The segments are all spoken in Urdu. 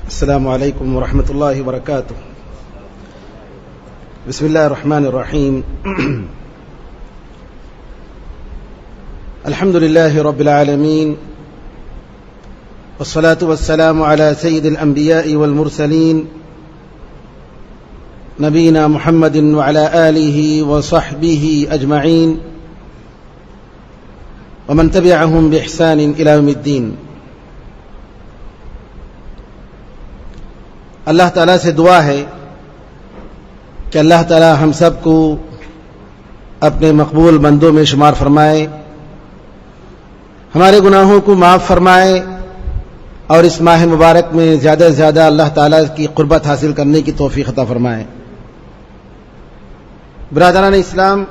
السلام عليكم ورحمة الله وبركاته. بسم الله الرحمن الرحيم. الحمد لله رب العالمين، والصلاة والسلام على سيد الأنبياء والمرسلين نبينا محمد وعلى آله وصحبه أجمعين ومن تبعهم بإحسان إلى يوم الدين. اللہ تعالیٰ سے دعا ہے کہ اللہ تعالیٰ ہم سب کو اپنے مقبول بندوں میں شمار فرمائے، ہمارے گناہوں کو معاف فرمائے اور اس ماہ مبارک میں زیادہ سے زیادہ اللہ تعالیٰ کی قربت حاصل کرنے کی توفیق عطا فرمائے. برادران اسلام،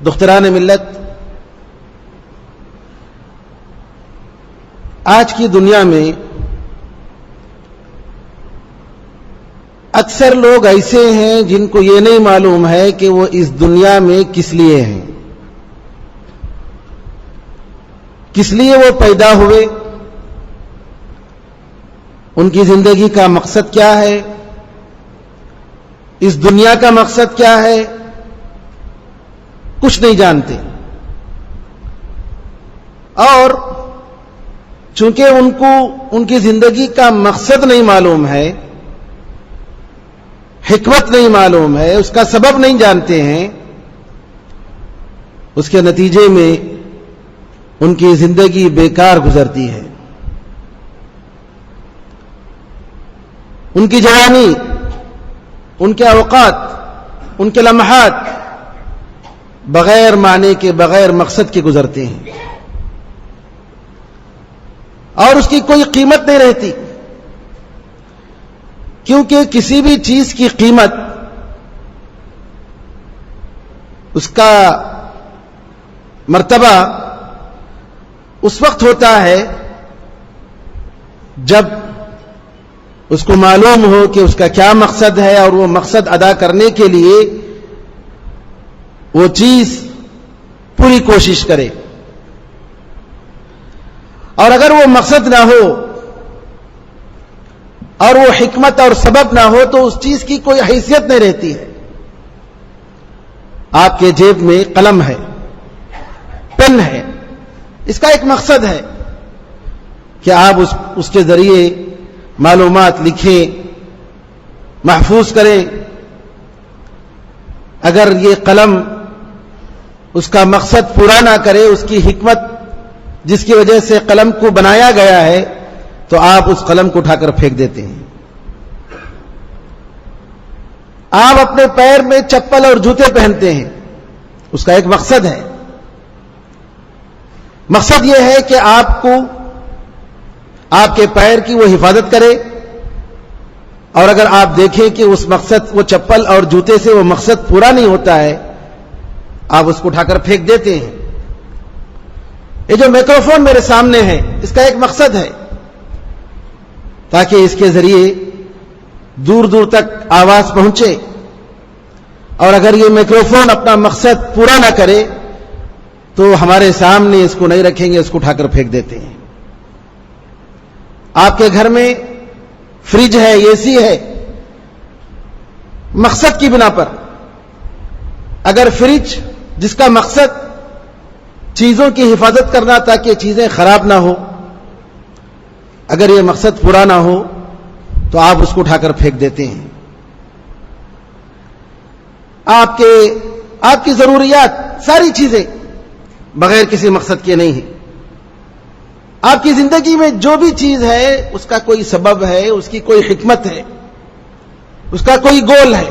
دختران ملت، آج کی دنیا میں اکثر لوگ ایسے ہیں جن کو یہ نہیں معلوم ہے کہ وہ اس دنیا میں کس لیے ہیں، کس لیے وہ پیدا ہوئے، ان کی زندگی کا مقصد کیا ہے، اس دنیا کا مقصد کیا ہے، کچھ نہیں جانتے. اور چونکہ ان کو ان کی زندگی کا مقصد نہیں معلوم ہے، حکمت نہیں معلوم ہے، اس کا سبب نہیں جانتے ہیں، اس کے نتیجے میں ان کی زندگی بیکار گزرتی ہے. ان کی جوانی، ان کے اوقات، ان کے لمحات بغیر معنی کے، بغیر مقصد کے گزرتے ہیں اور اس کی کوئی قیمت نہیں رہتی، کیونکہ کسی بھی چیز کی قیمت اس کا مرتبہ اس وقت ہوتا ہے جب اس کو معلوم ہو کہ اس کا کیا مقصد ہے اور وہ مقصد ادا کرنے کے لیے وہ چیز پوری کوشش کرے. اور اگر وہ مقصد نہ ہو اور وہ حکمت اور سبب نہ ہو تو اس چیز کی کوئی حیثیت نہیں رہتی ہے. آپ کے جیب میں قلم ہے، پین ہے، اس کا ایک مقصد ہے کہ آپ اس کے ذریعے معلومات لکھیں، محفوظ کریں. اگر یہ قلم اس کا مقصد پورا نہ کرے، اس کی حکمت جس کی وجہ سے قلم کو بنایا گیا ہے، تو آپ اس قلم کو اٹھا کر پھینک دیتے ہیں. آپ اپنے پیر میں چپل اور جوتے پہنتے ہیں، اس کا ایک مقصد ہے. مقصد یہ ہے کہ آپ کو آپ کے پیر کی وہ حفاظت کرے، اور اگر آپ دیکھیں کہ اس مقصد، وہ چپل اور جوتے سے وہ مقصد پورا نہیں ہوتا ہے، آپ اس کو اٹھا کر پھینک دیتے ہیں. یہ جو مائکروفون میرے سامنے ہے، اس کا ایک مقصد ہے تاکہ اس کے ذریعے دور دور تک آواز پہنچے، اور اگر یہ مائکروفون اپنا مقصد پورا نہ کرے تو ہمارے سامنے اس کو نہیں رکھیں گے، اس کو اٹھا کر پھینک دیتے ہیں. آپ کے گھر میں فریج ہے، اے سی ہے، مقصد کی بنا پر. اگر فریج جس کا مقصد چیزوں کی حفاظت کرنا تاکہ چیزیں خراب نہ ہو، اگر یہ مقصد پورا نہ ہو تو آپ اس کو اٹھا کر پھینک دیتے ہیں. آپ کی ضروریات ساری چیزیں بغیر کسی مقصد کے نہیں ہیں. آپ کی زندگی میں جو بھی چیز ہے اس کا کوئی سبب ہے، اس کی کوئی حکمت ہے، اس کا کوئی گول ہے.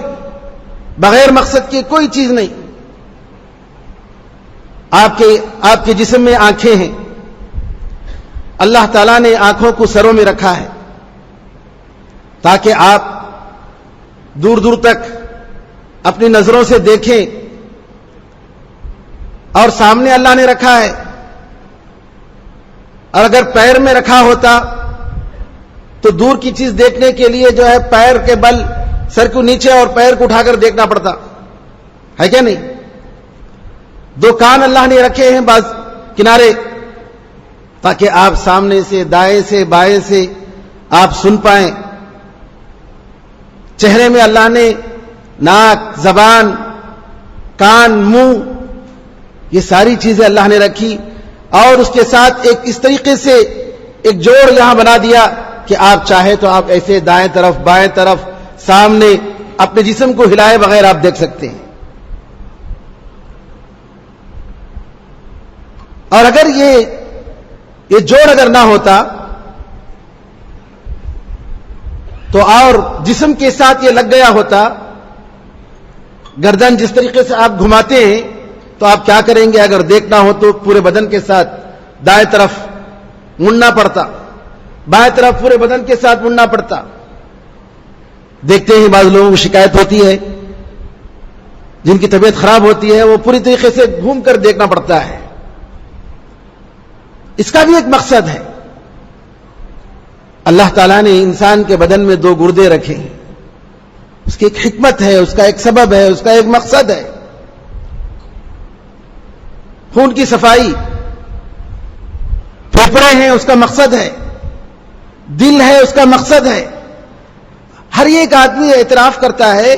بغیر مقصد کے کوئی چیز نہیں. آپ کے جسم میں آنکھیں ہیں، اللہ تعالیٰ نے آنکھوں کو سروں میں رکھا ہے تاکہ آپ دور دور تک اپنی نظروں سے دیکھیں، اور سامنے اللہ نے رکھا ہے. اور اگر پیر میں رکھا ہوتا تو دور کی چیز دیکھنے کے لیے جو ہے پیر کے بل سر کو نیچے اور پیر کو اٹھا کر دیکھنا پڑتا ہے کیا نہیں؟ 2 کان اللہ نے رکھے ہیں بعض کنارے تاکہ آپ سامنے سے، دائیں سے، بائیں سے آپ سن پائیں. چہرے میں اللہ نے ناک، زبان، کان، منہ، یہ ساری چیزیں اللہ نے رکھی، اور اس کے ساتھ ایک اس طریقے سے ایک جوڑ یہاں بنا دیا کہ آپ چاہے تو آپ ایسے دائیں طرف، بائیں طرف، سامنے اپنے جسم کو ہلائے بغیر آپ دیکھ سکتے ہیں. اور اگر یہ جوڑ اگر نہ ہوتا تو اور جسم کے ساتھ یہ لگ گیا ہوتا، گردن جس طریقے سے آپ گھماتے ہیں تو آپ کیا کریں گے؟ اگر دیکھنا ہو تو پورے بدن کے ساتھ دائیں طرف مڑنا پڑتا، بائیں طرف پورے بدن کے ساتھ مڑنا پڑتا. دیکھتے ہیں بعض لوگوں کو شکایت ہوتی ہے، جن کی طبیعت خراب ہوتی ہے وہ پوری طریقے سے گھوم کر دیکھنا پڑتا ہے. اس کا بھی ایک مقصد ہے. اللہ تعالیٰ نے انسان کے بدن میں 2 گردے رکھے ہیں، اس کی ایک حکمت ہے، اس کا ایک سبب ہے، اس کا ایک مقصد ہے. خون کی صفائی، پھیپھڑے ہیں، اس کا مقصد ہے. دل ہے، اس کا مقصد ہے. ہر ایک آدمی اعتراف کرتا ہے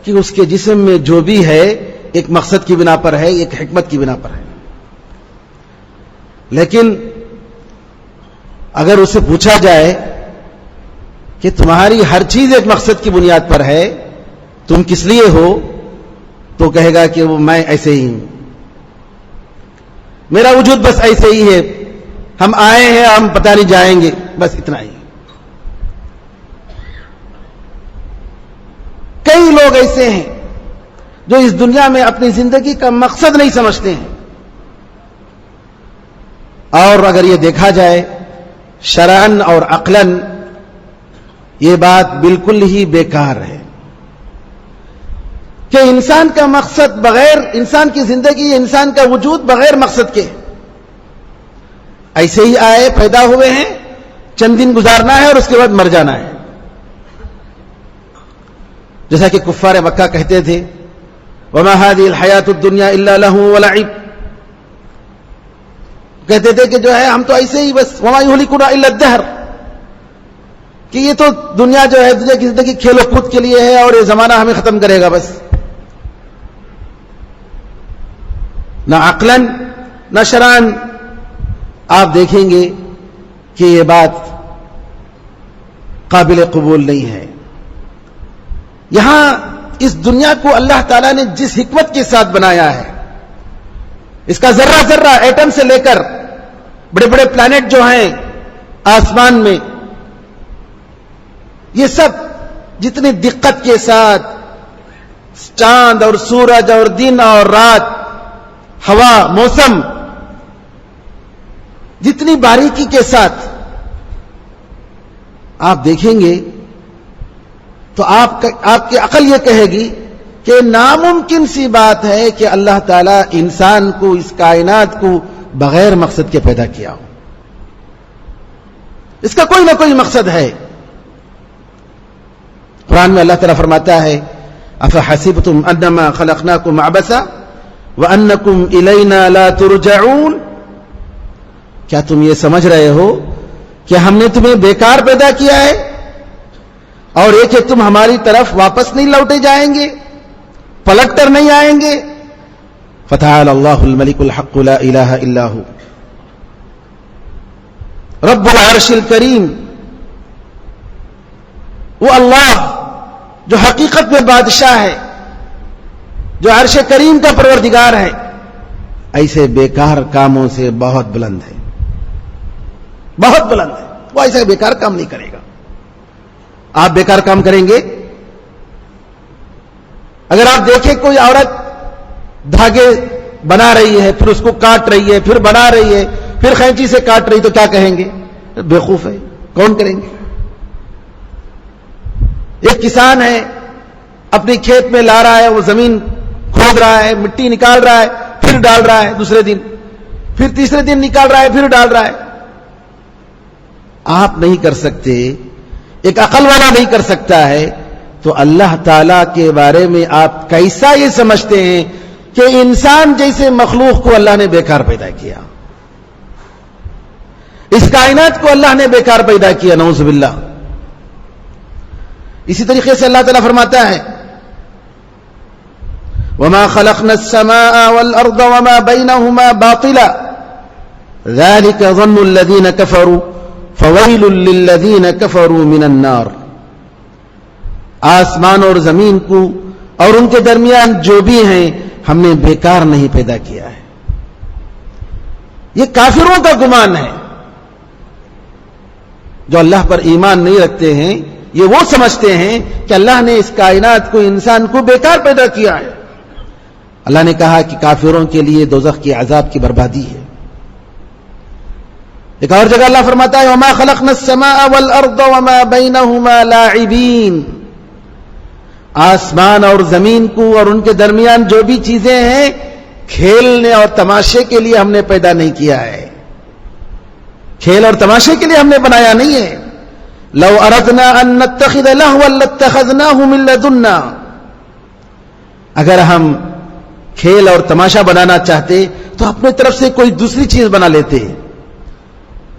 کہ اس کے جسم میں جو بھی ہے ایک مقصد کی بنا پر ہے، ایک حکمت کی بنا پر ہے. لیکن اگر اسے پوچھا جائے کہ تمہاری ہر چیز ایک مقصد کی بنیاد پر ہے، تم کس لیے ہو، تو کہے گا کہ وہ میں ایسے ہی ہوں، میرا وجود بس ایسے ہی ہے، ہم آئے ہیں، ہم پتہ نہیں جائیں گے، بس اتنا ہی. کئی لوگ ایسے ہیں جو اس دنیا میں اپنی زندگی کا مقصد نہیں سمجھتے ہیں. اور اگر یہ دیکھا جائے شرعاً اور عقلاً، یہ بات بالکل ہی بیکار ہے کہ انسان کا مقصد بغیر، انسان کی زندگی، انسان کا وجود بغیر مقصد کے ایسے ہی آئے، پیدا ہوئے ہیں، چند دن گزارنا ہے اور اس کے بعد مر جانا ہے. جیسا کہ کفار مکہ کہتے تھے وما هذه الحیات الدنیا الا لهو ولعب، کہتے تھے کہ جو ہے ہم تو ایسے ہی بس وما یهلکنا الا الدہر، کہ یہ تو دنیا جو ہے دنیا کی زندگی کھیل و کود کے لیے ہے اور یہ زمانہ ہمیں ختم کرے گا بس. نہ عقلاً نہ شرعاً آپ دیکھیں گے کہ یہ بات قابل قبول نہیں ہے. یہاں اس دنیا کو اللہ تعالیٰ نے جس حکمت کے ساتھ بنایا ہے، اس کا ذرہ ذرہ، ایٹم سے لے کر بڑے بڑے پلانٹ جو ہیں آسمان میں، یہ سب جتنی دقت کے ساتھ چاند اور سورج اور دن اور رات، ہوا، موسم، جتنی باریکی کے ساتھ آپ دیکھیں گے تو آپ کی عقل یہ کہے گی کہ ناممکن سی بات ہے کہ اللہ تعالیٰ انسان کو، اس کائنات کو بغیر مقصد کے پیدا کیا ہو. اس کا کوئی نہ کوئی مقصد ہے. قرآن میں اللہ تعالیٰ فرماتا ہے افحسبتم انما خلقناکم عبثا وانکم الینا لا ترجعون، کیا تم یہ سمجھ رہے ہو کہ ہم نے تمہیں بیکار پیدا کیا ہے اور یہ کہ تم ہماری طرف واپس نہیں لوٹے جائیں گے، پلٹ کر نہیں آئیں گے؟ فتعالى اللہ الملک الحق لا الہ الا ہو رب العرش الکریم، وہ اللہ جو حقیقت میں بادشاہ ہے، جو عرش کریم کا پروردگار ہے، ایسے بیکار کاموں سے بہت بلند ہے، بہت بلند ہے. وہ ایسا بیکار کام نہیں کرے گا. آپ بیکار کام کریں گے؟ اگر آپ دیکھیں کوئی عورت دھاگے بنا رہی ہے، پھر اس کو کاٹ رہی ہے، پھر بنا رہی ہے، پھر خینچی سے کاٹ رہی، تو کیا کہیں گے؟ بیوقوف ہے. کون کریں گے؟ ایک کسان ہے، اپنی کھیت میں لا رہا ہے، وہ زمین کھود رہا ہے، مٹی نکال رہا ہے، پھر ڈال رہا ہے، دوسرے دن پھر تیسرے دن نکال رہا ہے، پھر ڈال رہا ہے. آپ نہیں کر سکتے، ایک عقل والا نہیں کر سکتا ہے، تو اللہ تعالی کے بارے میں آپ کیسا یہ سمجھتے ہیں کہ انسان جیسے مخلوق کو اللہ نے بیکار پیدا کیا، اس کائنات کو اللہ نے بیکار پیدا کیا؟ نعوذ باللہ. اسی طریقے سے اللہ تعالیٰ فرماتا ہے وَمَا خَلَقْنَا السَّمَاءَ وَالْأَرْضَ وَمَا بَيْنَهُمَا بَاطِلًا ذَلِكَ ظَنُّ الَّذِينَ كَفَرُوا فَوَيْلٌ لِّلَّذِينَ كَفَرُوا مِنَ النَّارِ. آسمان اور زمین کو اور ان کے درمیان جو بھی ہیں ہم نے بیکار نہیں پیدا کیا ہے. یہ کافروں کا گمان ہے. جو اللہ پر ایمان نہیں رکھتے ہیں یہ وہ سمجھتے ہیں کہ اللہ نے اس کائنات کو انسان کو بیکار پیدا کیا ہے. اللہ نے کہا کہ کافروں کے لیے دوزخ کی عذاب کی بربادی ہے. ایک اور جگہ اللہ فرماتا ہے وَمَا خَلَقْنَا السَّمَاءَ وَالْأَرْضَ وَمَا بَيْنَهُمَا لَاعِبِينَ. آسمان اور زمین کو اور ان کے درمیان جو بھی چیزیں ہیں کھیلنے اور تماشے کے لیے ہم نے پیدا نہیں کیا ہے. کھیل اور تماشے کے لیے ہم نے بنایا نہیں ہے. لو اردنا ان نتخذ لهوا لاتخذناه من لدنا. اگر ہم کھیل اور تماشا بنانا چاہتے تو اپنے طرف سے کوئی دوسری چیز بنا لیتے.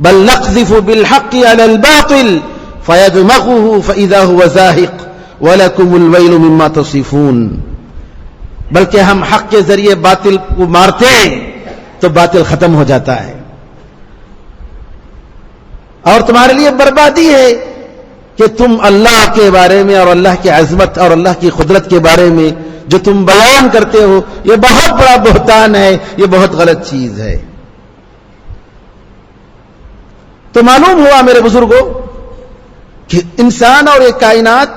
بل نقذف بالحق على الباطل فيدمغه فاذا هو زاهق وَلَكُمُ الْوَيْلُ مِمَّا تَصِفُونَ. بلکہ ہم حق کے ذریعے باطل کو مارتے ہیں تو باطل ختم ہو جاتا ہے اور تمہارے لیے بربادی ہے کہ تم اللہ کے بارے میں اور اللہ کی عظمت اور اللہ کی قدرت کے بارے میں جو تم بیان کرتے ہو یہ بہت بڑا بہتان ہے, یہ بہت غلط چیز ہے. تو معلوم ہوا میرے بزرگوں کہ انسان اور ایک کائنات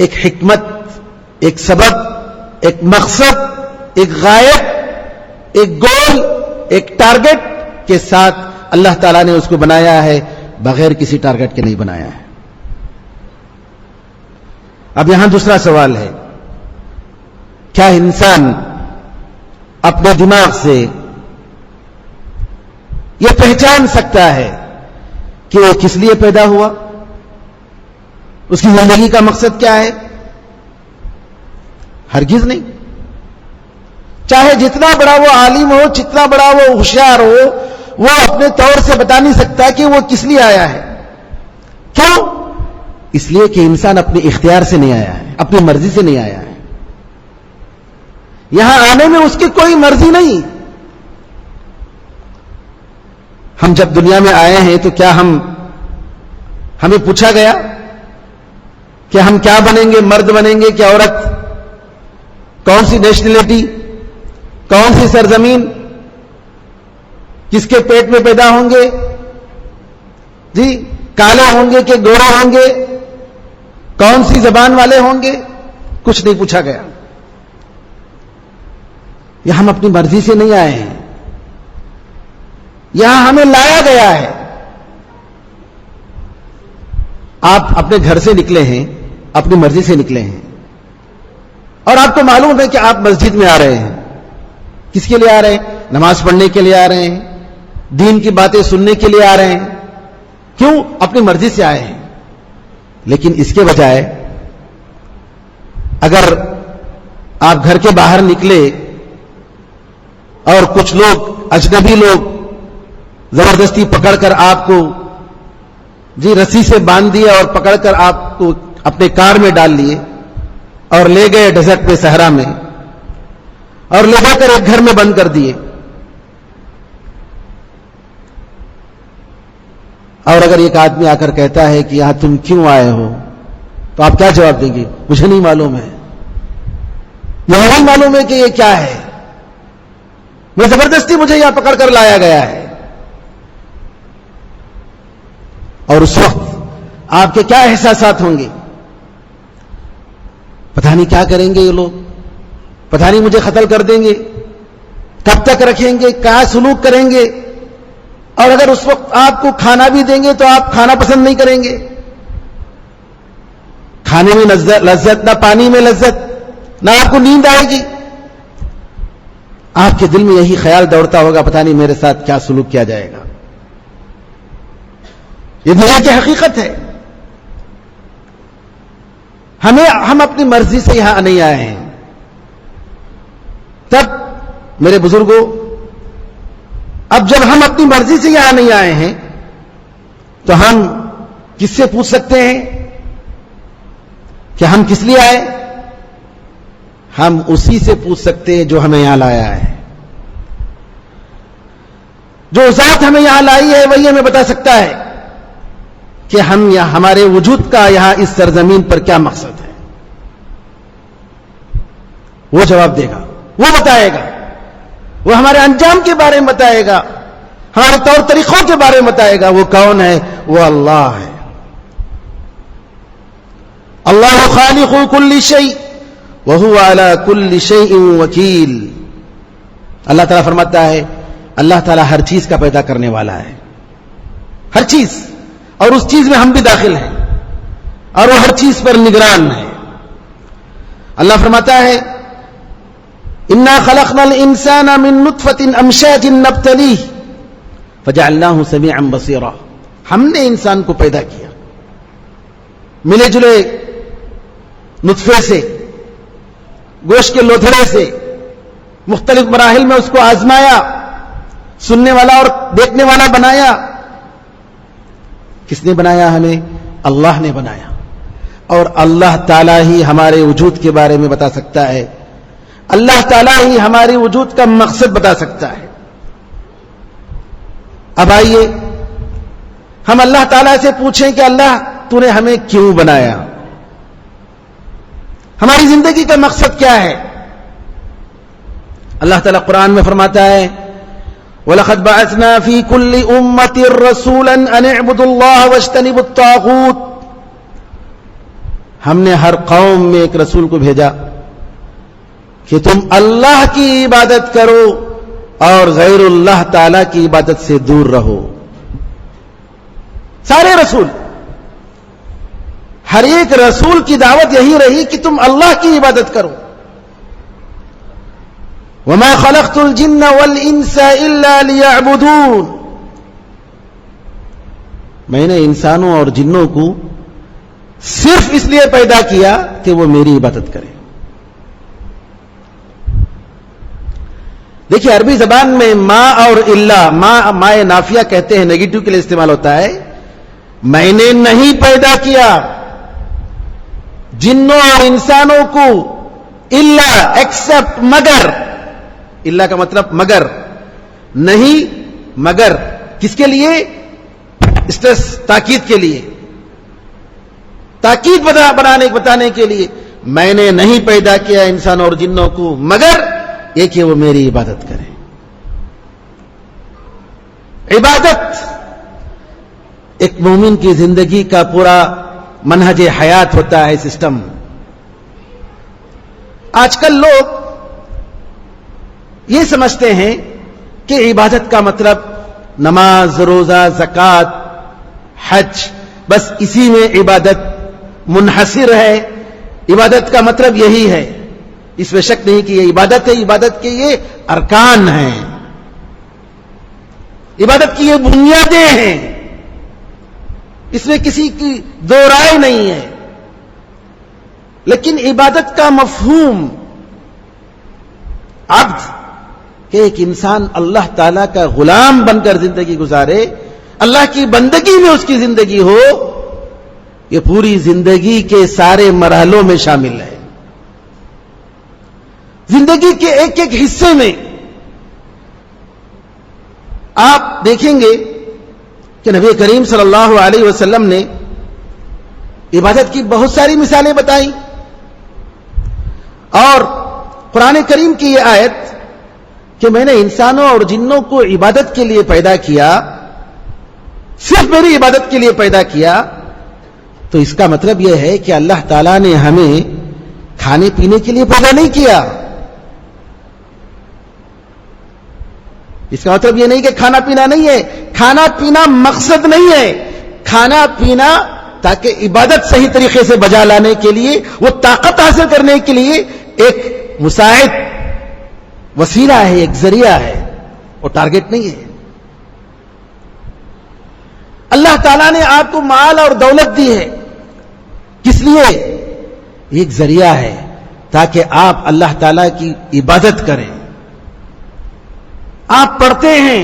ایک حکمت, ایک سبب, ایک مقصد, ایک غائب, ایک گول, ایک ٹارگٹ کے ساتھ اللہ تعالیٰ نے اس کو بنایا ہے, بغیر کسی ٹارگٹ کے نہیں بنایا ہے. اب یہاں دوسرا سوال ہے, کیا انسان اپنے دماغ سے یہ پہچان سکتا ہے کہ وہ کس لیے پیدا ہوا, اس کی زندگی کا مقصد کیا ہے؟ ہرگز نہیں. چاہے جتنا بڑا وہ عالم ہو, جتنا بڑا وہ ہوشیار ہو, وہ اپنے طور سے بتا نہیں سکتا کہ وہ کس لیے آیا ہے. کیوں؟ اس لیے کہ انسان اپنے اختیار سے نہیں آیا ہے, اپنی مرضی سے نہیں آیا ہے. یہاں آنے میں اس کی کوئی مرضی نہیں. ہم جب دنیا میں آئے ہیں تو کیا ہمیں پوچھا گیا کہ ہم کیا بنیں گے, مرد بنیں گے کہ عورت, کون سی نیشنلٹی, کون سی سرزمین, کس کے پیٹ میں پیدا ہوں گے, جی کالے ہوں گے کہ گورے ہوں گے, کون سی زبان والے ہوں گے, کچھ نہیں پوچھا گیا. یہ ہم اپنی مرضی سے نہیں آئے ہیں, یہاں ہمیں لایا گیا ہے. آپ اپنے گھر سے نکلے ہیں, اپنی مرضی سے نکلے ہیں, اور آپ کو معلوم ہے کہ آپ مسجد میں آ رہے ہیں. کس کے لیے آ رہے ہیں؟ نماز پڑھنے کے لیے آ رہے ہیں, دین کی باتیں سننے کے لیے آ رہے ہیں. کیوں؟ اپنی مرضی سے آئے ہیں. لیکن اس کے بجائے اگر آپ گھر کے باہر نکلے اور کچھ لوگ, اجنبی لوگ زبردستی پکڑ کر آپ کو جی رسی سے باندھ دیا اور پکڑ کر آپ کو اپنے کار میں ڈال لیے اور لے گئے ڈیزرٹ میں, صحرا میں, اور لے جا کر ایک گھر میں بند کر دیے, اور اگر ایک آدمی آ کر کہتا ہے کہ یہاں تم کیوں آئے ہو, تو آپ کیا جواب دیں گے؟ مجھے نہیں معلوم ہے, مجھے نہیں معلوم ہے کہ یہ کیا ہے, میں زبردستی مجھے یہاں پکڑ کر لایا گیا ہے. اور اس وقت آپ کے کیا احساسات ہوں گے؟ پتہ نہیں کیا کریں گے یہ لوگ, پتہ نہیں مجھے قتل کر دیں گے, کب تک رکھیں گے, کیا سلوک کریں گے. اور اگر اس وقت آپ کو کھانا بھی دیں گے تو آپ کھانا پسند نہیں کریں گے. کھانے میں لذت نہ, پانی میں لذت نہ, آپ کو نیند آئے گی. آپ کے دل میں یہی خیال دوڑتا ہوگا پتہ نہیں میرے ساتھ کیا سلوک کیا جائے گا. یہ دنیا کی حقیقت ہے. ہم اپنی مرضی سے یہاں نہیں آئے ہیں. تب میرے بزرگوں, اب جب ہم اپنی مرضی سے یہاں نہیں آئے ہیں تو ہم کس سے پوچھ سکتے ہیں کہ ہم کس لیے آئے؟ ہم اسی سے پوچھ سکتے ہیں جو ہمیں یہاں لایا ہے. جو ذات ہمیں یہاں لائی ہے وہی ہمیں بتا سکتا ہے کہ ہم یہاں ہمارے وجود کا یہاں اس سرزمین پر کیا مقصد ہے. وہ جواب دے گا، وہ بتائے گا، وہ ہمارے انجام کے بارے میں بتائے گا، ہمارے طور طریقوں کے بارے میں بتائے گا. وہ کون ہے؟ وہ اللہ ہے. اللہ خالق کل شیء وهو على كل شيء وکیل. اللہ تعالیٰ فرماتا ہے اللہ تعالیٰ ہر چیز کا پیدا کرنے والا ہے، ہر چیز، اور اس چیز میں ہم بھی داخل ہیں، اور وہ ہر چیز پر نگران ہے. اللہ فرماتا ہے انا خلقنا الانسان من نطفة امشاج نبتلیہ فجعلناه سمیعا بصیرا. ہم نے انسان کو پیدا کیا ملے جلے نطفے سے، گوشت کے لوتھڑے سے، مختلف مراحل میں اس کو آزمایا، سننے والا اور دیکھنے والا بنایا. کس نے بنایا؟ ہمیں اللہ نے بنایا. اور اللہ تعالیٰ ہی ہمارے وجود کے بارے میں بتا سکتا ہے، اللہ تعالیٰ ہی ہمارے وجود کا مقصد بتا سکتا ہے. اب آئیے ہم اللہ تعالیٰ سے پوچھیں کہ اللہ تو نے ہمیں کیوں بنایا؟ ہماری زندگی کا مقصد کیا ہے؟ اللہ تعالیٰ قرآن میں فرماتا ہے وَلَقَدْ بَعَثْنَا فِي كُلِّ أُمَّةٍ رَسُولًا أَنِ اعْبُدُوا اللَّهَ وَاجْتَنِبُوا الطَّاغُوتَ. ہم نے ہر قوم میں ایک رسول کو بھیجا کہ تم اللہ کی عبادت کرو اور غیر اللہ تعالی کی عبادت سے دور رہو. سارے رسول، ہر ایک رسول کی دعوت یہی رہی کہ تم اللہ کی عبادت کرو. وَمَا خَلَقْتُ الْجِنَّ وَالْإِنسَ إِلَّا لِيَعْبُدُونَ. میں نے انسانوں اور جنوں کو صرف اس لیے پیدا کیا کہ وہ میری عبادت کریں. دیکھیے عربی زبان میں ما اور الا، ما نافیہ کہتے ہیں، نیگیٹو کے لیے استعمال ہوتا ہے. میں نے نہیں پیدا کیا جنوں اور انسانوں کو الا ایکسپٹ، مگر. الا کا مطلب مگر، نہیں مگر. کس کے لیے؟ اسٹریس، تاکید کے لیے، تاکید بتانے کے لیے. میں نے نہیں پیدا کیا انسان اور جنوں کو مگر یہ کہ وہ میری عبادت کریں. عبادت ایک مومن کی زندگی کا پورا منہج حیات ہوتا ہے، سسٹم. آج کل لوگ یہ سمجھتے ہیں کہ عبادت کا مطلب نماز، روزہ، زکوٰۃ، حج، بس اسی میں عبادت منحصر ہے. عبادت کا مطلب یہی ہے. اس میں شک نہیں کہ یہ عبادت ہے. عبادت کے یہ ارکان ہیں، عبادت کی یہ بنیادیں ہیں، اس میں کسی کی دو رائے نہیں ہے. لیکن عبادت کا مفہوم عبد، کہ ایک انسان اللہ تعالی کا غلام بن کر زندگی گزارے، اللہ کی بندگی میں اس کی زندگی ہو، یہ پوری زندگی کے سارے مرحلوں میں شامل ہے. زندگی کے ایک ایک حصے میں آپ دیکھیں گے کہ نبی کریم صلی اللہ علیہ وسلم نے عبادت کی بہت ساری مثالیں بتائیں. اور قرآن کریم کی یہ آیت کہ میں نے انسانوں اور جنوں کو عبادت کے لیے پیدا کیا، صرف میری عبادت کے لیے پیدا کیا، تو اس کا مطلب یہ ہے کہ اللہ تعالیٰ نے ہمیں کھانے پینے کے لیے پیدا نہیں کیا. اس کا مطلب یہ نہیں کہ کھانا پینا نہیں ہے. کھانا پینا مقصد نہیں ہے. کھانا پینا تاکہ عبادت صحیح طریقے سے بجا لانے کے لیے، وہ طاقت حاصل کرنے کے لیے ایک مساعد وسیلہ ہے، ایک ذریعہ ہے، وہ ٹارگٹ نہیں ہے. اللہ تعالیٰ نے آپ کو مال اور دولت دی ہے، کس لیے؟ ایک ذریعہ ہے تاکہ آپ اللہ تعالیٰ کی عبادت کریں. آپ پڑھتے ہیں،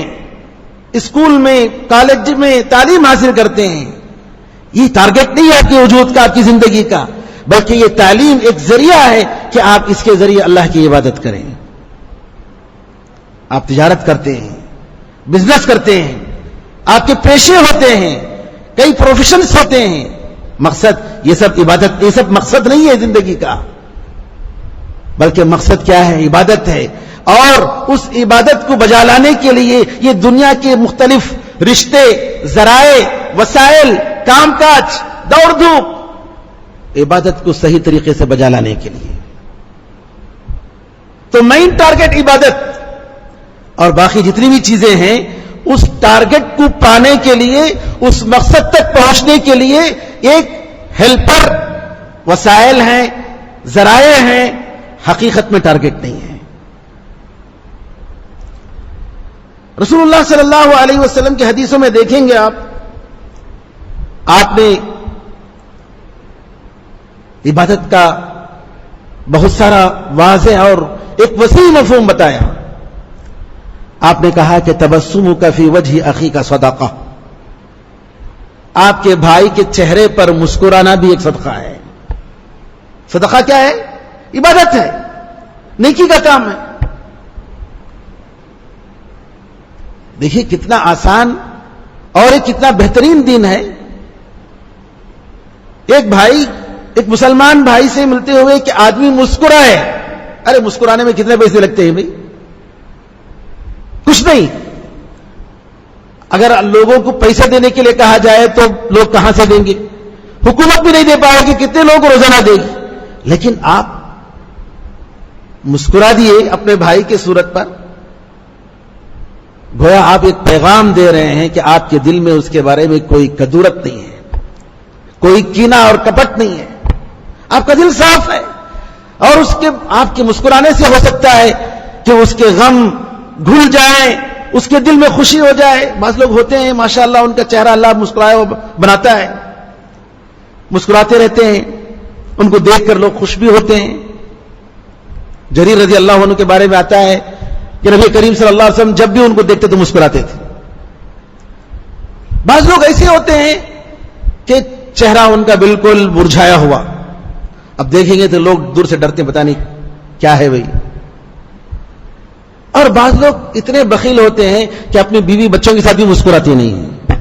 اسکول میں، کالج میں تعلیم حاصل کرتے ہیں، یہ ٹارگٹ نہیں ہے آپ کے وجود کا، آپ کی زندگی کا. بلکہ یہ تعلیم ایک ذریعہ ہے کہ آپ اس کے ذریعے اللہ کی عبادت کریں. آپ تجارت کرتے ہیں, بزنس کرتے ہیں, آپ کے پیشے ہوتے ہیں, کئی پروفیشنز ہوتے ہیں, مقصد یہ سب عبادت, یہ سب مقصد نہیں ہے زندگی کا, بلکہ مقصد کیا ہے؟ عبادت ہے. اور اس عبادت کو بجا لانے کے لیے یہ دنیا کے مختلف رشتے, ذرائع, وسائل, کام کاج, دوڑ دھوپ, عبادت کو صحیح طریقے سے بجا لانے کے لیے. تو مین ٹارگٹ عبادت, اور باقی جتنی بھی چیزیں ہیں اس ٹارگٹ کو پانے کے لیے, اس مقصد تک پہنچنے کے لیے ایک ہیلپر وسائل ہیں, ذرائع ہیں, حقیقت میں ٹارگٹ نہیں ہے. رسول اللہ صلی اللہ علیہ وسلم کی حدیثوں میں دیکھیں گے آپ نے عبادت کا بہت سارا واضح اور ایک وسیع مفہوم بتایا. آپ نے کہا کہ تبسمک فی وجہ اخیک صدقہ, آپ کے بھائی کے چہرے پر مسکرانا بھی ایک صدقہ ہے. صدقہ کیا ہے؟ عبادت ہے, نیکی کا کام ہے. دیکھیے کتنا آسان اور ایک کتنا بہترین دین ہے. ایک بھائی ایک مسلمان بھائی سے ملتے ہوئے کہ آدمی مسکرائے, ارے مسکرانے میں کتنے پیسے لگتے ہیں بھائی؟ کچھ نہیں. اگر لوگوں کو پیسے دینے کے لیے کہا جائے تو لوگ کہاں سے دیں گے؟ حکومت بھی نہیں دے پائے گی, کتنے لوگوں کو روزانہ دے گی. لیکن آپ مسکرا دیے اپنے بھائی کے صورت پر, گویا آپ ایک پیغام دے رہے ہیں کہ آپ کے دل میں اس کے بارے میں کوئی کدورت نہیں ہے, کوئی کینہ اور کپٹ نہیں ہے, آپ کا دل صاف ہے. اور اس کے آپ کے مسکرانے سے ہو سکتا ہے کہ اس کے غم گھل جائیں, اس کے دل میں خوشی ہو جائے. بعض لوگ ہوتے ہیں ماشاءاللہ ان کا چہرہ اللہ مسکرایا ہوا بناتا ہے, مسکراتے رہتے ہیں, ان کو دیکھ کر لوگ خوش بھی ہوتے ہیں. جریر رضی اللہ عنہ کے بارے میں آتا ہے کہ نبی کریم صلی اللہ علیہ وسلم جب بھی ان کو دیکھتے تو مسکراتے تھے. بعض لوگ ایسے ہوتے ہیں کہ چہرہ ان کا بالکل مرجھایا ہوا, اب دیکھیں گے تو لوگ دور سے ڈرتے, پتہ نہیں کیا ہے بھائی. اور بعض لوگ اتنے بخیل ہوتے ہیں کہ اپنی بیوی بچوں کے ساتھ بھی مسکراتی نہیں ہیں.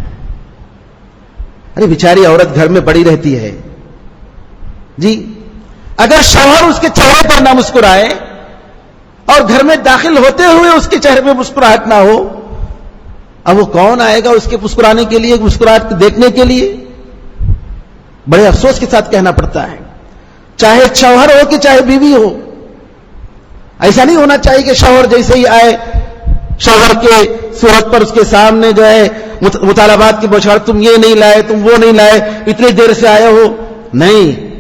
ارے بیچاری عورت گھر میں پڑی رہتی ہے جی, اگر شوہر اس کے چہرے پر نہ مسکرائے اور گھر میں داخل ہوتے ہوئے اس کے چہرے پہ مسکراہٹ نہ ہو, اب وہ کون آئے گا اس کے مسکرانے کے لیے, مسکراہٹ دیکھنے کے لیے؟ بڑے افسوس کے ساتھ کہنا پڑتا ہے, چاہے شوہر ہو کہ چاہے بیوی ہو, ایسا نہیں ہونا چاہیے کہ شوہر جیسے ہی آئے, شوہر کے صورت پر اس کے سامنے جو ہے مطالبات کی بوچھاڑ, تم یہ نہیں لائے, تم وہ نہیں لائے, اتنی دیر سے آئے ہو. نہیں,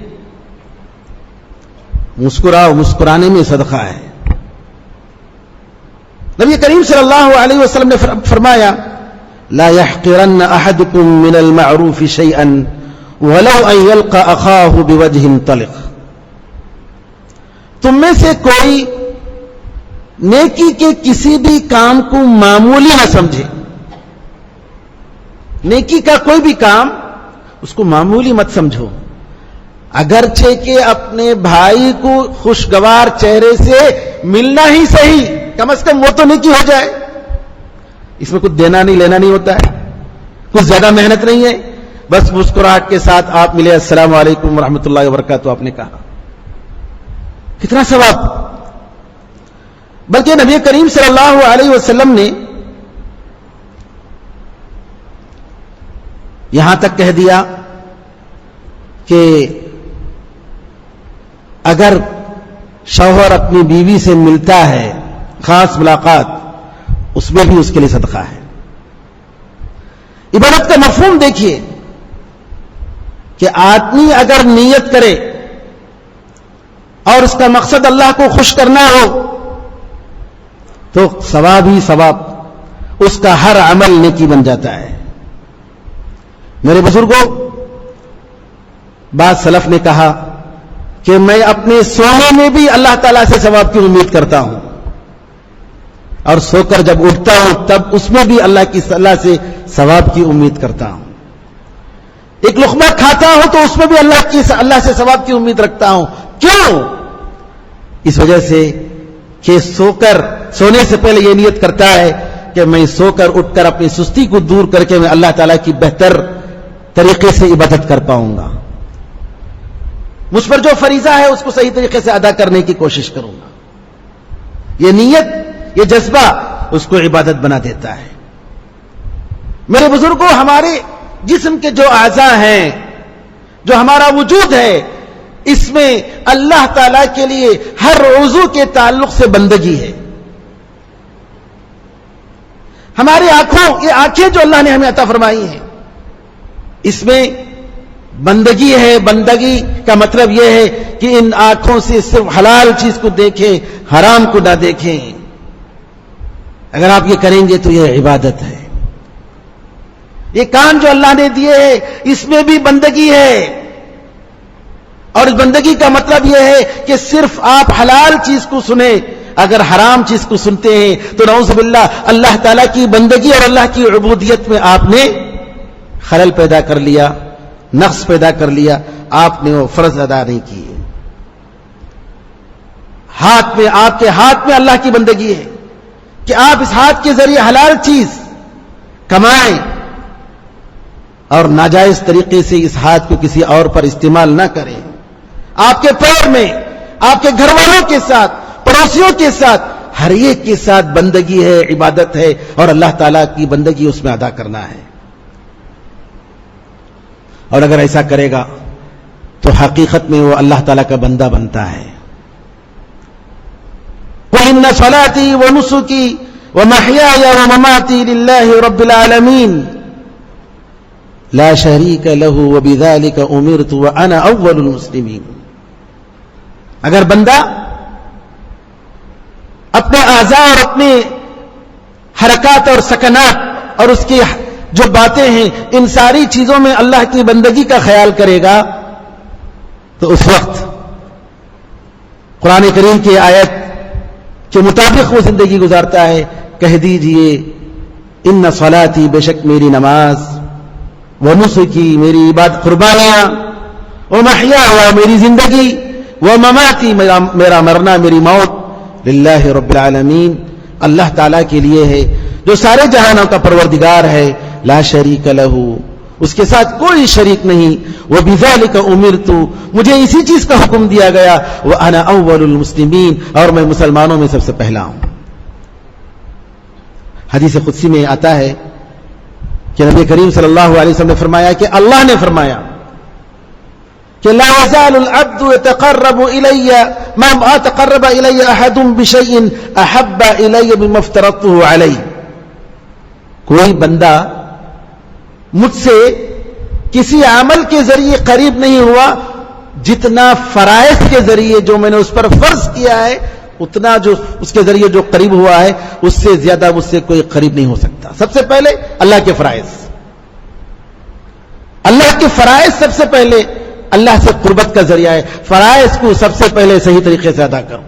مسکراؤ, مسکرانے میں صدقہ ہے. نبی کریم صلی اللہ علیہ وسلم نے فرمایا لا يحقرن احدكم من المعروف شيئا ولو ان يلقى اخاه بوجه طلق. تم میں سے کوئی نیکی کے کسی بھی کام کو معمولی نہ سمجھے. نیکی کا کوئی بھی کام اس کو معمولی مت سمجھو, اگرچہ کہ اپنے بھائی کو خوشگوار چہرے سے ملنا ہی صحیح, کم از کم وہ تو نیکی ہو جائے. اس میں کچھ دینا نہیں لینا نہیں ہوتا ہے, کچھ زیادہ محنت نہیں ہے, بس مسکراہٹ کے ساتھ آپ ملے, السلام علیکم ورحمۃ اللہ وبرکاتہ, آپ نے کہا, کتنا ثواب. بلکہ نبی کریم صلی اللہ علیہ وسلم نے یہاں تک کہہ دیا کہ اگر شوہر اپنی بیوی سے ملتا ہے, خاص ملاقات, اس میں بھی اس کے لیے صدقہ ہے. عبادت کا مفہوم دیکھیے کہ آدمی اگر نیت کرے اور اس کا مقصد اللہ کو خوش کرنا ہو تو ثواب ہی ثواب, اس کا ہر عمل نیکی بن جاتا ہے. میرے بزرگوں, بعض سلف نے کہا کہ میں اپنے سونے میں بھی اللہ تعالیٰ سے ثواب کی امید کرتا ہوں, اور سو کر جب اٹھتا ہوں تب اس میں بھی اللہ کی صلاح سے ثواب کی امید کرتا ہوں. ایک لقمہ کھاتا ہوں تو اس میں بھی اللہ سے ثواب کی امید رکھتا ہوں. کیوں؟ اس وجہ سے کہ سونے سے پہلے یہ نیت کرتا ہے کہ میں سو کر اٹھ کر اپنی سستی کو دور کر کے میں اللہ تعالیٰ کی بہتر طریقے سے عبادت کر پاؤں گا. مجھ پر جو فریضہ ہے اس کو صحیح طریقے سے ادا کرنے کی کوشش کروں گا. یہ نیت، یہ جذبہ اس کو عبادت بنا دیتا ہے. میرے بزرگوں، ہمارے جسم کے جو اعضاء ہیں، جو ہمارا وجود ہے، اس میں اللہ تعالی کے لیے ہر عضو کے تعلق سے بندگی ہے. ہماری آنکھوں، یہ آنکھیں جو اللہ نے ہمیں عطا فرمائی ہیں، اس میں بندگی ہے. بندگی کا مطلب یہ ہے کہ ان آنکھوں سے صرف حلال چیز کو دیکھیں، حرام کو نہ دیکھیں. اگر آپ یہ کریں گے تو یہ عبادت ہے. یہ کان جو اللہ نے دیے ہیں، اس میں بھی بندگی ہے. اور اس بندگی کا مطلب یہ ہے کہ صرف آپ حلال چیز کو سنیں. اگر حرام چیز کو سنتے ہیں تو نعوذ باللہ اللہ تعالیٰ کی بندگی اور اللہ کی عبودیت میں آپ نے خلل پیدا کر لیا، نقص پیدا کر لیا. آپ نے وہ فرض ادا نہیں کیے. آپ کے ہاتھ میں اللہ کی بندگی ہے کہ آپ اس ہاتھ کے ذریعے حلال چیز کمائیں اور ناجائز طریقے سے اس ہاتھ کو کسی اور پر استعمال نہ کریں. آپ کے پیر میں آپ کے گھر والوں کے ساتھ، پڑوسیوں کے ساتھ، ہر ایک کے ساتھ بندگی ہے، عبادت ہے، اور اللہ تعالیٰ کی بندگی اس میں ادا کرنا ہے. اور اگر ایسا کرے گا تو حقیقت میں وہ اللہ تعالیٰ کا بندہ بنتا ہے. وَإِنَّ صَلَاتِي وَنُسُكِي وَمَحْيَايَ وَمَمَاتِي لِلَّهِ رَبِّ الْعَالَمِينَ لا شریک لہ وبذلک امرت وانا اول المسلمین. اگر بندہ اپنے اعضاء اور اپنے حرکات اور سکنات اور اس کی جو باتیں ہیں، ان ساری چیزوں میں اللہ کی بندگی کا خیال کرے گا تو اس وقت قرآن کریم کی آیت کے مطابق وہ زندگی گزارتا ہے. کہہ دیجئے ان صلاتی، بے شک میری نماز، ونسکی میری عبادت قربانیاں، ومحیایا میری زندگی، ومماتی میرا مرنا، میری موت، للہ رب العالمین اللہ تعالیٰ کے لیے ہے جو سارے جہانوں کا پروردگار ہے. لا شریک لہ، اس کے ساتھ کوئی شریک نہیں. وبذلک امرت، مجھے اسی چیز کا حکم دیا گیا. وانا اول المسلمین، اور میں مسلمانوں میں سب سے پہلا ہوں. حدیث قدسی میں آتا ہے کہ نبی کریم صلی اللہ علیہ وسلم نے فرمایا کہ اللہ نے فرمایا کہ لا يزال العبد يتقرب الي ما تقرب الي احد بشيء احب الي مما افترضته عليه. کوئی بندہ مجھ سے کسی عمل کے ذریعے قریب نہیں ہوا جتنا فرائض کے ذریعے جو میں نے اس پر فرض کیا ہے، اتنا جو اس کے ذریعے جو قریب ہوا ہے اس سے زیادہ مجھ سے کوئی قریب نہیں ہو سکتا. سب سے پہلے اللہ کے فرائض، اللہ کے فرائض سب سے پہلے اللہ سے قربت کا ذریعہ ہے. فرائض کو سب سے پہلے صحیح طریقے سے ادا کرو.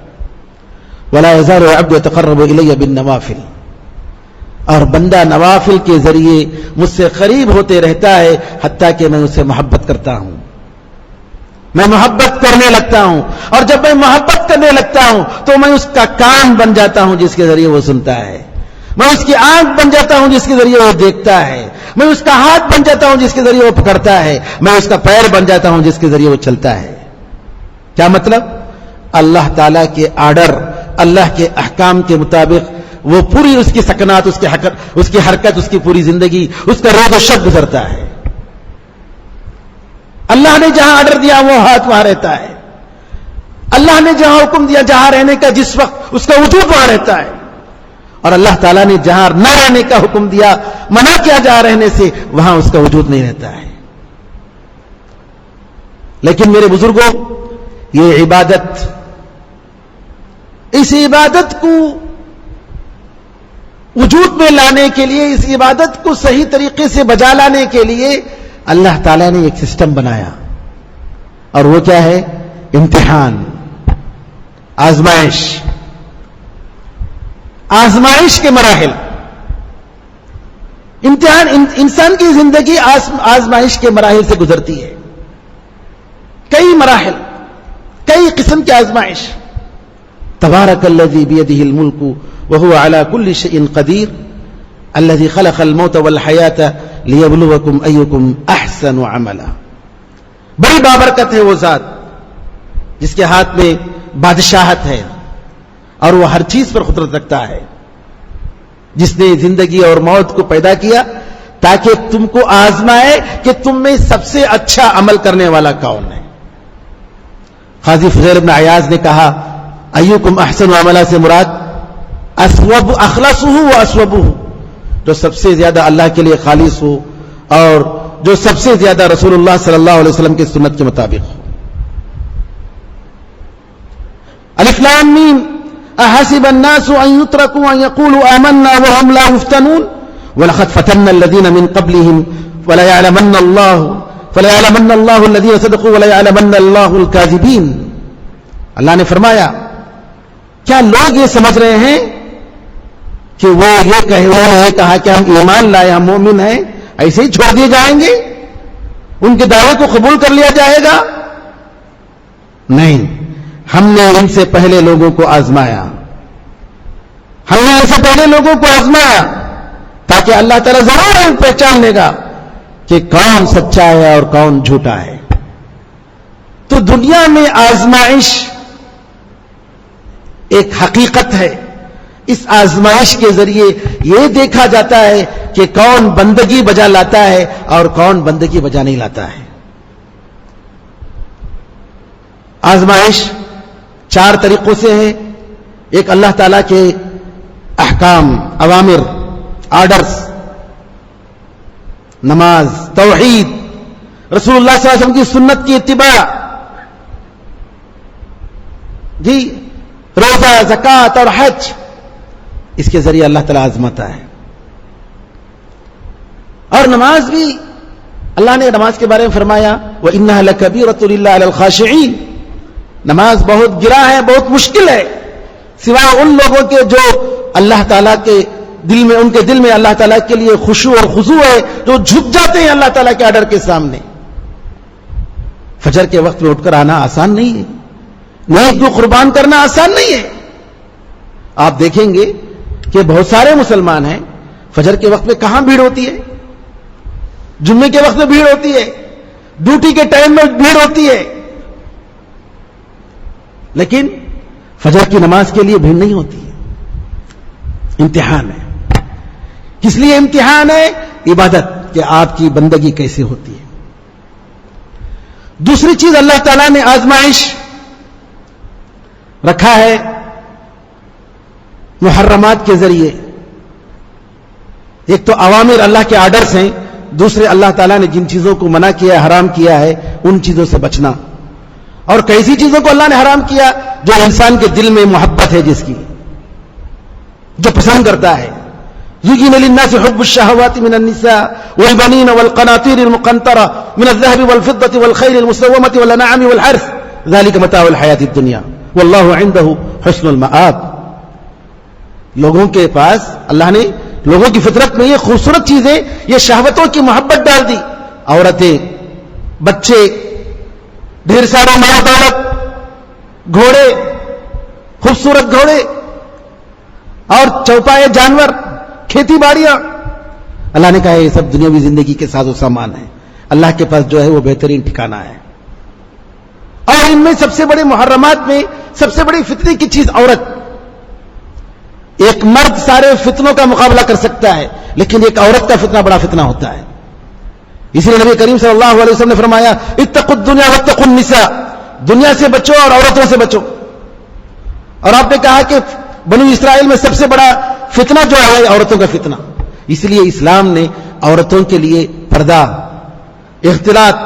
ولا يزال العبد يتقرب الي بالنوافل، اور بندہ نوافل کے ذریعے مجھ سے قریب ہوتے رہتا ہے حتیٰ کہ میں اسے محبت کرتا ہوں، میں محبت کرنے لگتا ہوں. اور جب میں محبت کرنے لگتا ہوں تو میں اس کا کان بن جاتا ہوں جس کے ذریعے وہ سنتا ہے، میں اس کی آنکھ بن جاتا ہوں جس کے ذریعے وہ دیکھتا ہے، میں اس کا ہاتھ بن جاتا ہوں جس کے ذریعے وہ پکڑتا ہے، میں اس کا پیر بن جاتا ہوں جس کے ذریعے وہ چلتا ہے. کیا مطلب؟ اللہ تعالیٰ کے آرڈر، اللہ کے احکام کے مطابق وہ پوری اس کی سکنات، اس کی حرکت، اس کی پوری زندگی، اس کا روز و شب گزرتا ہے. اللہ نے جہاں آرڈر دیا وہ ہاتھ وہاں رہتا ہے. اللہ نے جہاں حکم دیا جہاں رہنے کا، جس وقت اس کا وجود وہاں رہتا ہے. اور اللہ تعالیٰ نے جہاں نہ رہنے کا حکم دیا، منع کیا جہاں رہنے سے، وہاں اس کا وجود نہیں رہتا ہے. لیکن میرے بزرگوں، یہ عبادت، اس عبادت کو وجود میں لانے کے لیے، اس عبادت کو صحیح طریقے سے بجا لانے کے لیے اللہ تعالیٰ نے ایک سسٹم بنایا، اور وہ کیا ہے؟ امتحان، آزمائش. آزمائش کے مراحل. امتحان انسان کی زندگی آزمائش کے مراحل سے گزرتی ہے. کئی مراحل, کئی قسم کی آزمائش. تبارک الذی بیدہ الملک وہو علی کل شیء قدیر الذی خلق الموت والحیاۃ لیبلوکم ایکم احسن عملا. بڑی بابرکت ہے وہ ذات جس کے ہاتھ میں بادشاہت ہے اور وہ ہر چیز پر قدرت رکھتا ہے, جس نے زندگی اور موت کو پیدا کیا تاکہ تم کو آزمائے کہ تم میں سب سے اچھا عمل کرنے والا کون ہے. قاضی فضیل بن عیاض نے کہا ایکم احسن عملا سے مراد اخلصہ و اسوبہ, جو سب سے زیادہ اللہ کے لیے خالص ہو اور جو سب سے زیادہ رسول اللہ صلی اللہ علیہ وسلم کی سنت کے مطابق ہو. الف لام میم احسب الناس ان يتركوا ان يقولوا آمنا وهم لا يفتنون ولقد فتنا الذين من قبلهم ولا يعلمن الله الذين صدقوا ولا يعلمن الله الكاذبين. اللہ نے فرمایا کیا لوگ یہ سمجھ رہے ہیں کہ وہ یہ کہا کہ ہم ایمان لائے, ہم مومن ہیں, ایسے ہی چھوڑ دیے جائیں گے, ان کے دعوے کو قبول کر لیا جائے گا؟ نہیں, ہم نے ان سے پہلے لوگوں کو آزمایا, ہم نے ان سے پہلے لوگوں کو آزمایا تاکہ اللہ تعالیٰ ضرور پہچان لے گا کہ کون سچا ہے اور کون جھوٹا ہے. تو دنیا میں آزمائش ایک حقیقت ہے. اس آزمائش کے ذریعے یہ دیکھا جاتا ہے کہ کون بندگی بجا لاتا ہے اور کون بندگی بجا نہیں لاتا ہے. آزمائش چار طریقوں سے ہے. ایک اللہ تعالیٰ کے احکام, اوامر, آرڈرز, نماز, توحید, رسول اللہ صلی اللہ علیہ وسلم کی سنت کی اتباع, جی روزہ, زکوٰۃ اور حج, اس کے ذریعے اللہ تعالیٰ آزماتا ہے. اور نماز بھی اللہ نے نماز کے بارے میں فرمایا وَإِنَّهَا لَكَبِيرَةٌ إِلَّا عَلَى الْخَاشِعِينَ. نماز بہت گرا ہے, بہت مشکل ہے, سوائے ان لوگوں کے جو اللہ تعالیٰ کے دل میں, ان کے دل میں اللہ تعالیٰ کے لیے خشوع اور خضوع ہے, جو جھک جاتے ہیں اللہ تعالیٰ کے آرڈر کے سامنے. فجر کے وقت میں اٹھ کر آنا آسان نہیں ہے, نیک کو قربان کرنا آسان نہیں ہے. آپ دیکھیں گے کہ بہت سارے مسلمان ہیں, فجر کے وقت میں کہاں بھیڑ ہوتی ہے, جمعے کے وقت میں بھیڑ ہوتی ہے, ڈیوٹی کے ٹائم میں بھیڑ ہوتی ہے, لیکن فجر کی نماز کے لیے بھیڑ نہیں ہوتی ہے. امتحان ہے. کس لیے امتحان ہے؟ عبادت, کہ آپ کی بندگی کیسے ہوتی ہے. دوسری چیز اللہ تعالیٰ نے آزمائش رکھا ہے محرمات کے ذریعے. ایک تو اوامر اللہ کے آرڈرز ہیں, دوسرے اللہ تعالیٰ نے جن چیزوں کو منع کیا ہے, حرام کیا ہے, ان چیزوں سے بچنا. اور کیسی چیزوں کو اللہ نے حرام کیا؟ جو انسان کے دل میں محبت ہے, جس کی جو پسند کرتا ہے. زُيِّنَ لِلنَّاسِ حُبُّ الشَّهَوَاتِ مِنَ النِّسَاءِ وَالْبَنِينَ وَالْقَنَاطِيرِ الْمُقَنطَرَةِ مِنَ الذَّهَبِ وَالْفِضَّةِ وَالْخَيْلِ الْمُسَوَّمَةِ وَالْأَنْعَامِ وَالْحَرْثِ ذَلِكَ مَتَاعُ الْحَيَاةِ الدُّنْيَا وَاللَّهُ عِندَهُ حُسْنُ الْمَآبِ. لوگوں کے پاس اللہ نے لوگوں کی فطرت میں یہ خوبصورت چیزیں, یہ شہوتوں کی محبت ڈال دی. عورتیں, بچے, ڈھیر سارا مال دولت, گھوڑے, خوبصورت گھوڑے اور چوپائے جانور, کھیتی باڑیاں. اللہ نے کہا یہ سب دنیاوی زندگی کے ساز و سامان ہیں, اللہ کے پاس جو ہے وہ بہترین ٹھکانہ ہے. اور ان میں سب سے بڑے محرمات میں سب سے بڑی فتنے کی چیز عورت. ایک مرد سارے فتنوں کا مقابلہ کر سکتا ہے, لیکن ایک عورت کا فتنہ بڑا فتنہ ہوتا ہے. اس لیے نبی کریم صلی اللہ علیہ وسلم نے فرمایا اتقوا الدنیا واتقوا النساء, دنیا سے بچو اور عورتوں سے بچو. اور آپ نے کہا کہ بنو اسرائیل میں سب سے بڑا فتنہ جو ہے عورتوں کا فتنہ. اس لیے اسلام نے عورتوں کے لیے پردہ, اختلاط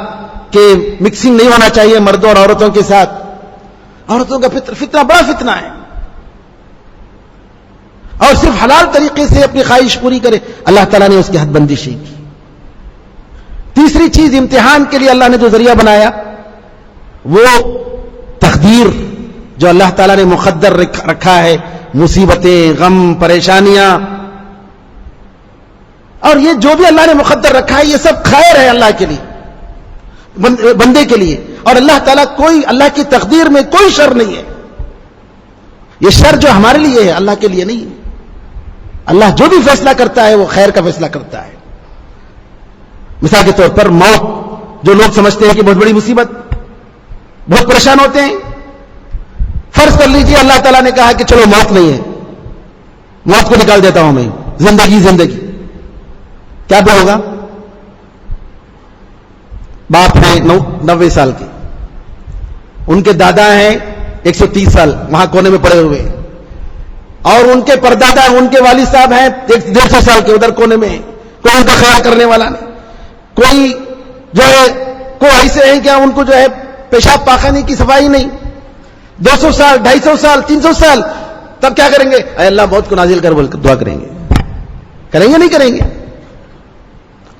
کے مکسنگ نہیں ہونا چاہیے مردوں اور عورتوں کے ساتھ. عورتوں کا فتنہ بڑا فتنہ ہے, اور صرف حلال طریقے سے اپنی خواہش پوری کرے, اللہ تعالیٰ نے اس کی حد بندشی کی. تیسری چیز امتحان کے لیے اللہ نے جو ذریعہ بنایا وہ تقدیر, جو اللہ تعالیٰ نے مقدر رکھا ہے, مصیبتیں, غم, پریشانیاں, اور یہ جو بھی اللہ نے مقدر رکھا ہے یہ سب خیر ہے اللہ کے لیے، بندے کے لیے. اور اللہ تعالیٰ اللہ کی تقدیر میں کوئی شر نہیں ہے. یہ شر جو ہمارے لیے ہے اللہ کے لیے نہیں ہے. اللہ جو بھی فیصلہ کرتا ہے وہ خیر کا فیصلہ کرتا ہے. مثال کے طور پر موت، جو لوگ سمجھتے ہیں کہ بہت بڑی مصیبت، بہت پریشان ہوتے ہیں. فرض کر لیجئے اللہ تعالیٰ نے کہا کہ چلو موت نہیں ہے، موت کو نکال دیتا ہوں میں، زندگی. کیا بھی ہوگا؟ باپ ہے 90 سال کے، ان کے دادا ہیں 130 سال وہاں کونے میں پڑے ہوئے، اور ان کے پردادا ان کے والد صاحب ہیں 150 سال کے ادھر کونے میں ہیں. کوئی ان کا خیال کرنے والا نہیں. کوئی جو ہے کوئی ایسے ہیں کیا ان کو جو ہے پیشاب پاخانے کی صفائی نہیں. 200 سال 250 سال 300 سال، تب کیا کریں گے؟ اے اللہ موت کو نازل کر بول کر دعا کریں گے نہیں کریں گے؟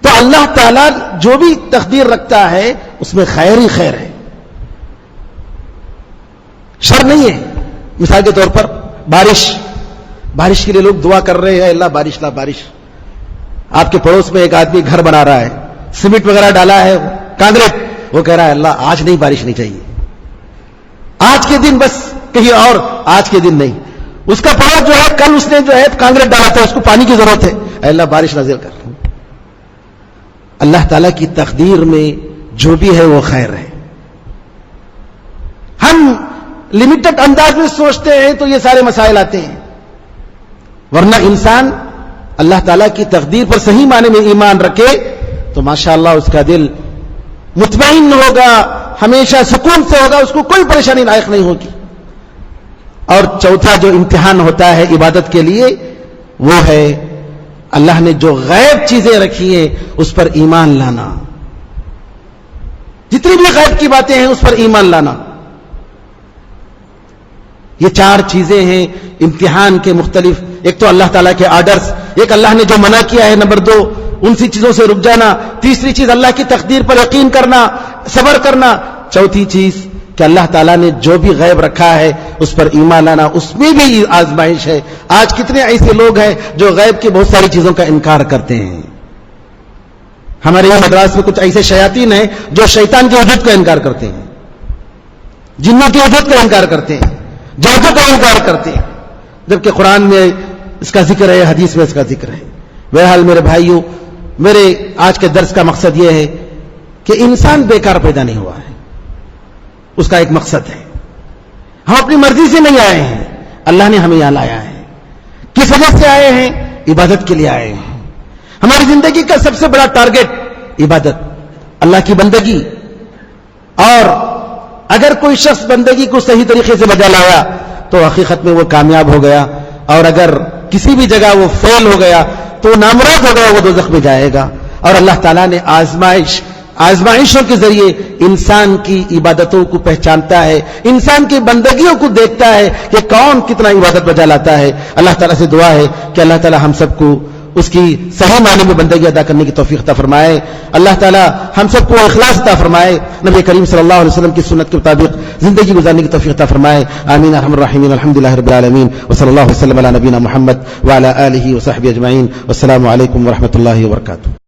تو اللہ تعالیٰ جو بھی تقدیر رکھتا ہے اس میں خیر ہی خیر ہے، شر نہیں ہے. مثال کے طور پر بارش کے لیے لوگ دعا کر رہے ہیں، اللہ بارش لا بارش. آپ کے پڑوس میں ایک آدمی گھر بنا رہا ہے، سیمنٹ وغیرہ ڈالا ہے، کانکریٹ، وہ کہہ رہا ہے اللہ آج نہیں بارش نہیں چاہیے، آج کے دن بس کہیں اور، آج کے دن نہیں. اس کا پڑوس جو ہے کل اس نے جو ہے کانکریٹ ڈالا تھا، اس کو پانی کی ضرورت ہے، اے اللہ بارش نازل کر. اللہ تعالیٰ کی تقدیر میں جو بھی ہے وہ خیر ہے. ہم لمیٹڈ انداز میں سوچتے ہیں تو یہ سارے مسائل آتے ہیں، ورنہ انسان اللہ تعالیٰ کی تقدیر پر صحیح معنی میں ایمان رکھے تو ماشاءاللہ اس کا دل مطمئن ہوگا، ہمیشہ سکون سے ہوگا، اس کو کوئی پریشانی لاحق نہیں ہوگی. اور چوتھا جو امتحان ہوتا ہے عبادت کے لیے وہ ہے اللہ نے جو غیب چیزیں رکھی ہیں اس پر ایمان لانا. جتنی بھی غیب کی باتیں ہیں اس پر ایمان لانا. یہ 4 چیزیں ہیں امتحان کے مختلف. ایک تو اللہ تعالیٰ کے آرڈرز، ایک اللہ نے جو منع کیا ہے، نمبر 2 ان سی چیزوں سے رک جانا، تیسری چیز اللہ کی تقدیر پر یقین کرنا، صبر کرنا، چوتھی چیز کہ اللہ تعالیٰ نے جو بھی غیب رکھا ہے اس پر ایمان لانا. اس میں بھی آزمائش ہے. آج کتنے ایسے لوگ ہیں جو غیب کی بہت ساری چیزوں کا انکار کرتے ہیں. ہمارے یہاں مدراس میں کچھ ایسے شیاطین ہیں جو شیطان کے وجود کا انکار کرتے ہیں، جنوں کے وجود کا انکار کرتے ہیں، جادو کا انکار کرتے ہیں، جبکہ قرآن میں اس کا ذکر ہے، حدیث میں اس کا ذکر ہے. بہرحال میرے بھائیوں، میرے آج کے درس کا مقصد یہ ہے کہ انسان بیکار پیدا نہیں ہوا ہے، اس کا ایک مقصد ہے. ہم اپنی مرضی سے نہیں آئے ہیں، اللہ نے ہمیں یہاں لایا ہے. کس وجہ سے آئے ہیں؟ عبادت کے لیے آئے ہیں. ہماری زندگی کا سب سے بڑا ٹارگٹ عبادت، اللہ کی بندگی. اور اگر کوئی شخص بندگی کو صحیح طریقے سے بجا لایا تو حقیقت میں وہ کامیاب ہو گیا، اور اگر کسی بھی جگہ وہ فیل ہو گیا تو نامراد ہو گیا، وہ دوزخ میں جائے گا. اور اللہ تعالیٰ نے آزمائشوں کے ذریعے انسان کی عبادتوں کو پہچانتا ہے، انسان کی بندگیوں کو دیکھتا ہے کہ کون کتنا عبادت بجا لاتا ہے. اللہ تعالیٰ سے دعا ہے کہ اللہ تعالیٰ ہم سب کو اس کی صحیح معنی میں بندگی ادا کرنے کی توفیق عطا فرمائے. اللہ تعالیٰ ہم سب کو اخلاص عطا فرمائے، نبی کریم صلی اللہ علیہ وسلم کی سنت کے مطابق زندگی گزارنے کی توفیق عطا فرمائے. آمین ارحم الراحمین. الحمدللہ رب العالمین، وصلی اللہ وسلم علی نبینا محمد وعلی آلہ وصحبہ اجمعین. والسلام علیکم ورحمۃ اللہ وبرکاتہ.